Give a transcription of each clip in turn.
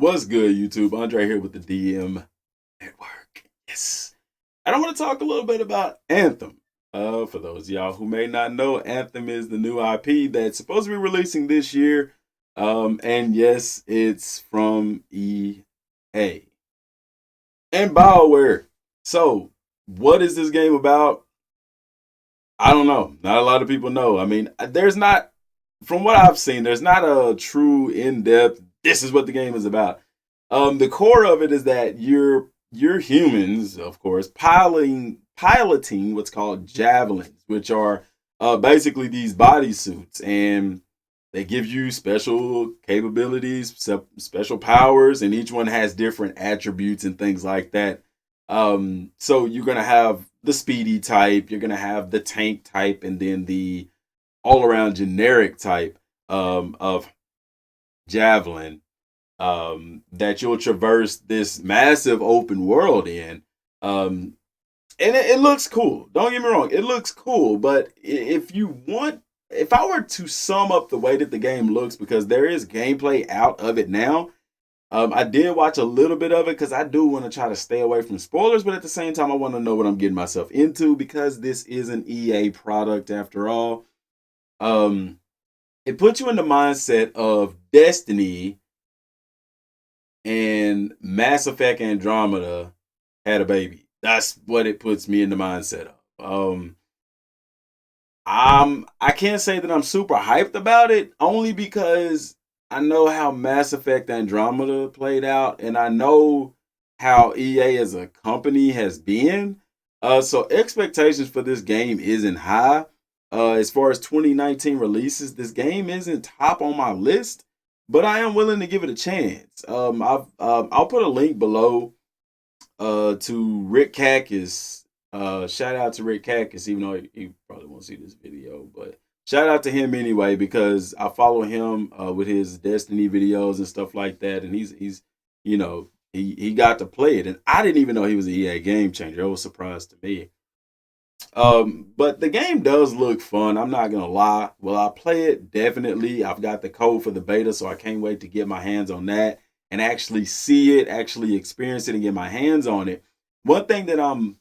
What's good, YouTube? Andre here with the DM Network. Yes. And I want to talk a little bit about Anthem. For those of y'all who may not know, Anthem is the new IP that's supposed to be releasing this year. And yes, it's from EA and BioWare. So, what is this game about? I don't know. Not a lot of people know. I mean, there's not, from what I've seen, there's not a true in-depth. This is what the game is about. The core of it is that you're humans, of course, piloting what's called javelins, which are basically these bodysuits, and they give you special capabilities, special powers, and each one has different attributes and things like that. So you're gonna have the speedy type, you're gonna have the tank type, and then the all around generic type of javelin that you'll traverse this massive open world in. And it looks cool. Don't get me wrong, it looks cool. But if I were to sum up the way that the game looks, because there is gameplay out of it now, I did watch a little bit of it because I do want to try to stay away from spoilers, but at the same time, I want to know what I'm getting myself into because this is an EA product after all. Um, it puts you in the mindset of Destiny and Mass Effect Andromeda had a baby. That's what it puts me in the mindset of. I can't say that I'm super hyped about it only because I know how Mass Effect Andromeda played out, and I know how EA as a company has been. So expectations for this game isn't high. As far as 2019 releases, this game isn't top on my list, but I am willing to give it a chance. I'll put a link below to Rick Cackus. Shout out to Rick Cackus, even though he probably won't see this video, but shout out to him anyway because I follow him with his Destiny videos and stuff like that, and he's he got to play it, and I didn't even know he was an EA game changer. It was a surprise to me. But the game does look fun. I'm not gonna lie. Will I play it? Definitely. I've got the code for the beta, so I can't wait to get my hands on that and actually see it, actually experience it, and get my hands on it. One thing that I'm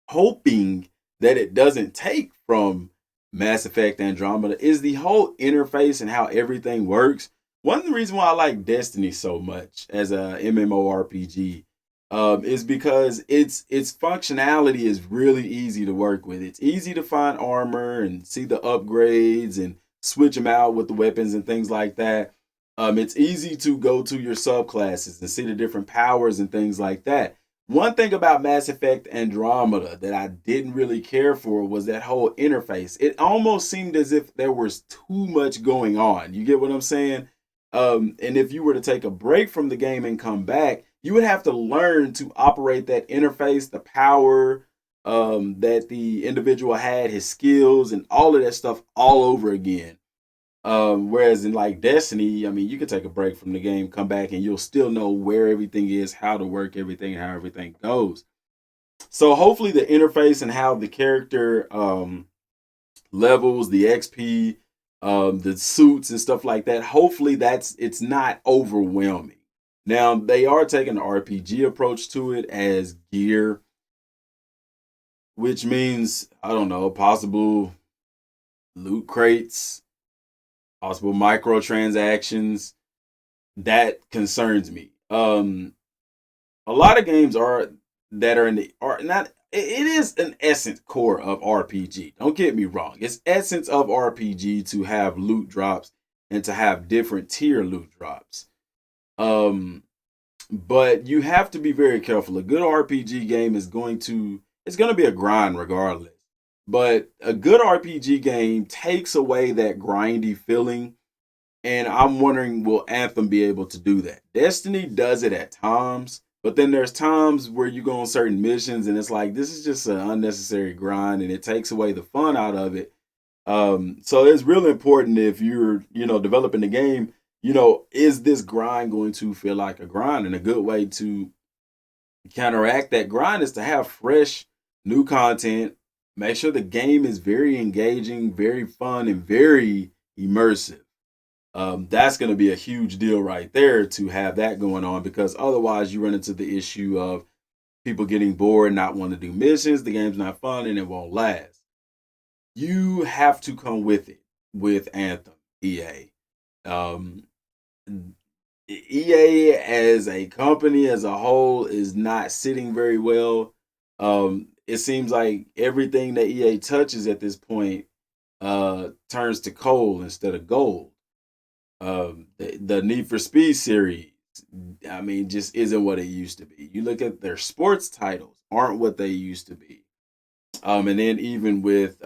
hoping that it doesn't take from Mass Effect Andromeda is the whole interface and how everything works. One of the reasons why I like Destiny so much as a MMORPG is because its functionality is really easy to work with. It's easy to find armor and see the upgrades and switch them out with the weapons and things like that. It's easy to go to your subclasses and see the different powers and things like that. One thing about Mass Effect Andromeda that I didn't really care for was that whole interface. It almost seemed as if there was too much going on. You get what I'm saying? And if you were to take a break from the game and come back, you would have to learn to operate that interface, the power that the individual had, his skills, and all of that stuff all over again. Whereas in like Destiny, I mean, you can take a break from the game, come back, and you'll still know where everything is, how to work everything, and how everything goes. So hopefully the interface and how the character levels, the XP, the suits and stuff like that. Hopefully it's not overwhelming. Now they are taking an RPG approach to it as gear, which means I don't know, possible loot crates, possible microtransactions. That concerns me. A lot of games are that are in the are not. It is an essence core of RPG. Don't get me wrong. It's essence of RPG to have loot drops and to have different tier loot drops. Um, but you have to be very careful. A good RPG game is going to be a grind regardless. But a good RPG game takes away that grindy feeling, and I'm wondering, will Anthem be able to do that? Destiny does it at times, but then there's times where you go on certain missions and it's like this is just an unnecessary grind and it takes away the fun out of it. So it's really important if you're, developing the game, is this grind going to feel like a grind? And a good way to counteract that grind is to have fresh new content. Make sure the game is very engaging, very fun, and very immersive. That's going to be a huge deal right there to have that going on, because otherwise you run into the issue of people getting bored, not wanting to do missions, the game's not fun, and it won't last. You have to come with it with Anthem, EA. Um, EA as a company as a whole is not sitting very well. It seems like everything that EA touches at this point turns to coal instead of gold. The Need for Speed series, I mean, just isn't what it used to be. You look at their sports titles, aren't what they used to be. And then even with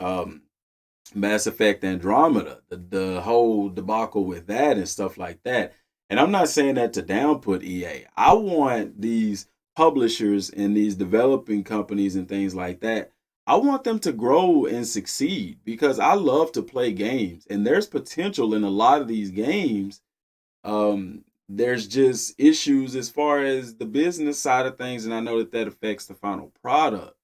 Mass Effect Andromeda, the whole debacle with that and stuff like that. And I'm not saying that to downput EA. I want these publishers and these developing companies and things like that. I want them to grow and succeed, because I love to play games, and there's potential in a lot of these games. There's just issues as far as the business side of things, and I know that that affects the final product.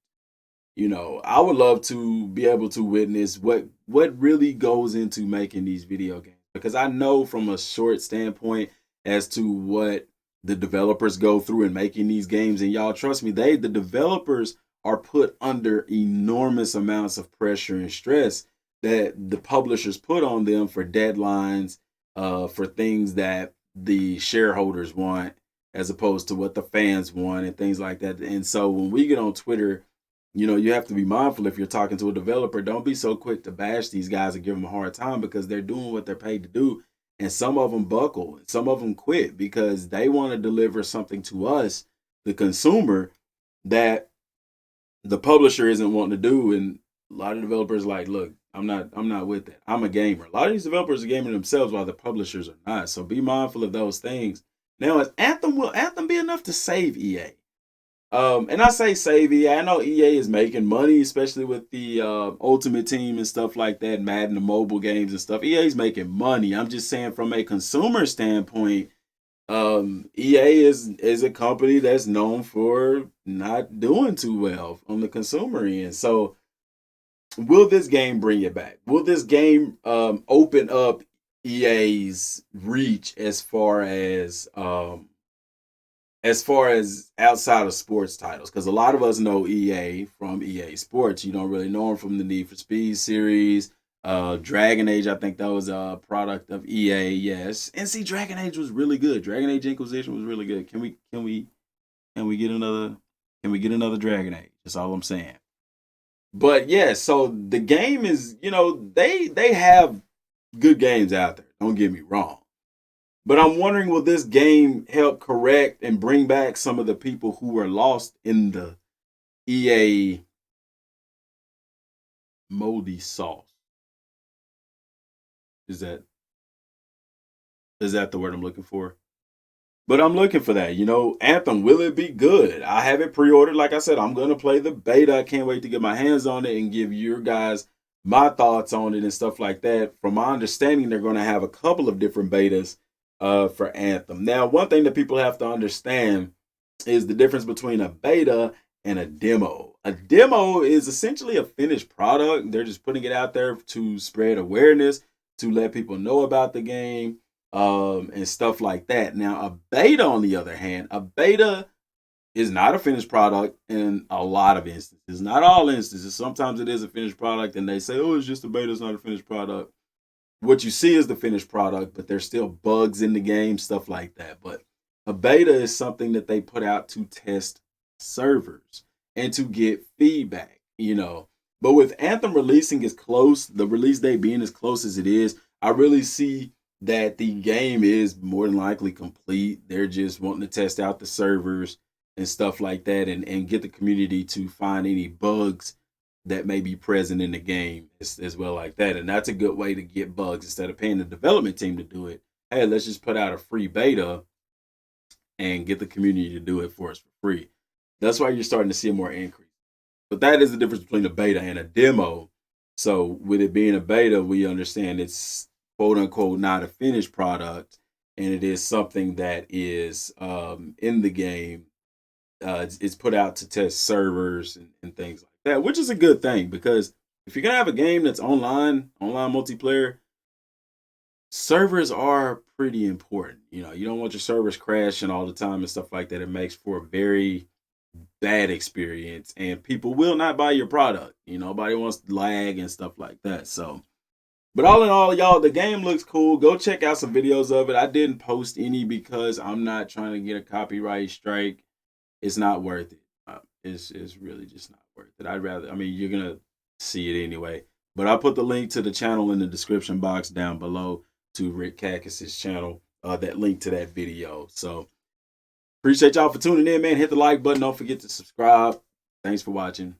I would love to be able to witness what really goes into making these video games, because I know from a short standpoint as to what the developers go through in making these games. And y'all, trust me, the developers are put under enormous amounts of pressure and stress that the publishers put on them for deadlines, for things that the shareholders want as opposed to what the fans want and things like that. And so when we get on Twitter, you have to be mindful. If you're talking to a developer, don't be so quick to bash these guys and give them a hard time, because they're doing what they're paid to do. And some of them buckle, some of them quit because they want to deliver something to us, the consumer, that the publisher isn't wanting to do. And a lot of developers like, look, I'm not with that. I'm a gamer. A lot of these developers are gaming themselves while the publishers are not. So be mindful of those things. Now, will Anthem be enough to save EA? And I say save EA. I know EA is making money, especially with the Ultimate Team and stuff like that, Madden, the mobile games and stuff. EA's making money. I'm just saying, from a consumer standpoint, EA is a company that's known for not doing too well on the consumer end. So, will this game bring it back? Will this game open up EA's reach as far as outside of sports titles? Because a lot of us know EA from EA Sports. You don't really know them from the Need for Speed series. Dragon Age, I think that was a product of EA. Yes, and see, Dragon Age was really good. Dragon Age Inquisition was really good. Can we get another Dragon Age? That's all I'm saying. But yeah, so the game is, they have good games out there. Don't get me wrong. But I'm wondering, will this game help correct and bring back some of the people who were lost in the EA moldy sauce? Is that the word I'm looking for? But I'm looking for that. Anthem, will it be good? I have it pre-ordered. Like I said, I'm gonna play the beta. I can't wait to get my hands on it and give your guys my thoughts on it and stuff like that. From my understanding, they're gonna have a couple of different betas for Anthem. Now, one thing that people have to understand is the difference between a beta and a demo. A demo is essentially a finished product. They're just putting it out there to spread awareness, to let people know about the game, and stuff like that. Now, a beta, on the other hand, a beta is not a finished product in a lot of instances. Not all instances. Sometimes it is a finished product, and they say, oh, it's just a beta, it's not a finished product. What you see is the finished product, but there's still bugs in the game, stuff like that. But a beta is something that they put out to test servers and to get feedback. But with Anthem releasing as close, the release date being as close as it is, I really see that the game is more than likely complete. They're just wanting to test out the servers and stuff like that, and get the community to find any bugs that may be present in the game as well, like that. And that's a good way to get bugs instead of paying the development team to do it. Hey, let's just put out a free beta and get the community to do it for us for free. That's why you're starting to see a more increase. But that is the difference between a beta and a demo. So with it being a beta, we understand it's quote unquote not a finished product, and it is something that is in the game. It's put out to test servers and things like that, which is a good thing, because if you're gonna have a game that's online multiplayer, servers are pretty important. You know, you don't want your servers crashing all the time and stuff like that. It makes for a very bad experience, and people will not buy your product. You know, nobody wants lag and stuff like that. So, but all in all, y'all, the game looks cool. Go check out some videos of it. I didn't post any because I'm not trying to get a copyright strike. It's not worth it. It's really just not worth it. I'd rather, I mean, you're gonna see it anyway. But I'll put the link to the channel in the description box down below to Rick Cactus's channel. That link to that video. So appreciate y'all for tuning in, man. Hit the like button. Don't forget to subscribe. Thanks for watching.